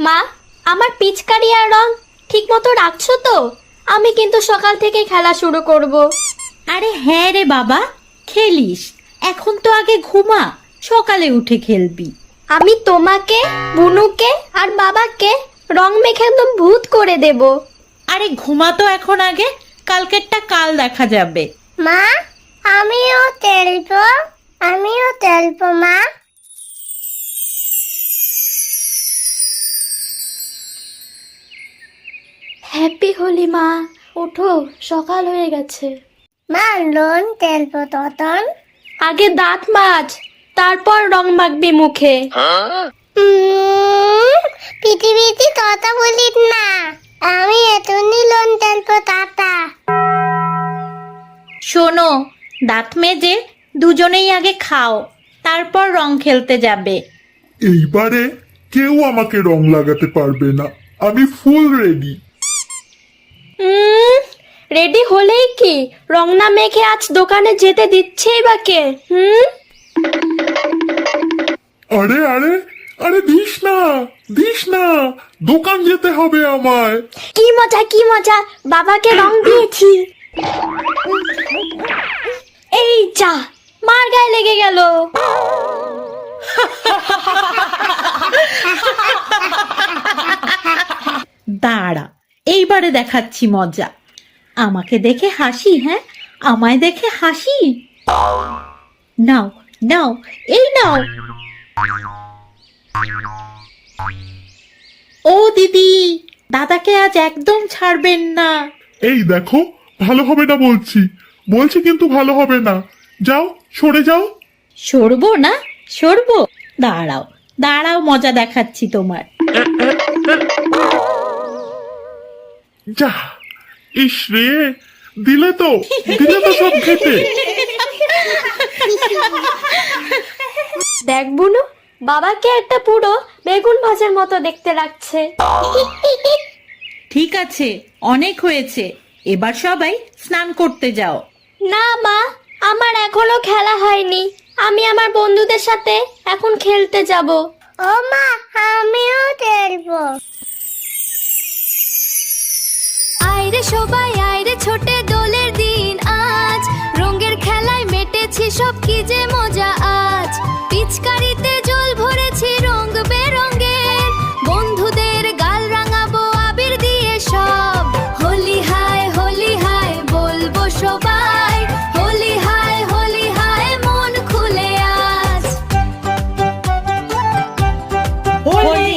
মা, আমার পিচকারি আর রং ঠিক মতো রাখছো তো? আমি কিন্তু সকাল থেকে খেলা শুরু করব। আরে হ্যাঁ রে বাবা, খেলিস। এখন তো আগে ঘুমা, সকালে উঠে খেলবি। আমি তোমাকে, বুনুকে আর বাবাকে রং মেখে একদম ভূত করে দেব। আরে ঘুমা তো এখন আগে, কালকেরটা কাল দেখা যাবে। মা, আমিও খেলবো মা। হ্যাপি হোলি মা, ওঠো, সকাল হয়ে গেছে। মা, লোন খেলবো তখন। আগে দাঁত মাজ, তারপর রং মাখবি মুখে। পৃথিবীতে কথা বলিস না, আমি এতনি লোন খেলবো টাটা। শোনো, দাঁত মেজে দুজনেই আগে খাও, তারপর রং খেলতে যাবে। এইবারে কেউ আমাকে রং লাগাতে পারবে না, আমি ফুল রেডি। রেডি হলেই কি, রং না মেখে আজ দোকানে যেতে দিচ্ছেই বা কে? আরে আরে আরে দিস না, দিস না, দোকান যেতে হবে আমায়। কি মজা, কি মজা, বাবাকে রং দিয়েছি। এই যা, মার গায়ে লেগে গেল। দাঁড়া, এইবারে দেখাচ্ছি মজা। আমাকে দেখে হাসি, হ্যাঁ, আমায় দেখে হাসি। নাও নাও, এই নাও। ও দিদি, দাদাকে আজ একদম ছাড়বেন না। এই দেখো, ভালো হবে না বলছি, বলছি কিন্তু ভালো হবে না। যাও, সরে যাও। সরবো না, সরবো। দাঁড়াও দাঁড়াও, মজা দেখাচ্ছি তোমার। যা, ইস রে, দিলে তো সব খেতে। দেখ বুনু, বাবাকে একটা পুরো বেগুন ভাজার মতো দেখতে লাগছে। ঠিক আছে, অনেক হয়েছে, এবার সবাই স্নান করতে যাও। না মা, আমার এখনো খেলা হয়নি, আমি আমার বন্ধুদের সাথে এখন খেলতে যাব। ও মা, আমিও খেলবো। আইরে সবাই আইরে, ছোটে দোলের দিন আজ, রঙের খেলায় মেটেছি সব, কি যে মজা আজ। পিচকারিতে জল ভরেছি রং বেরঙের, বন্ধুদের গাল রাঙাবো আবির দিয়ে সব। হোলি হায় বলবো সবাই, হোলি হায় মন খুলে আজ। হোলি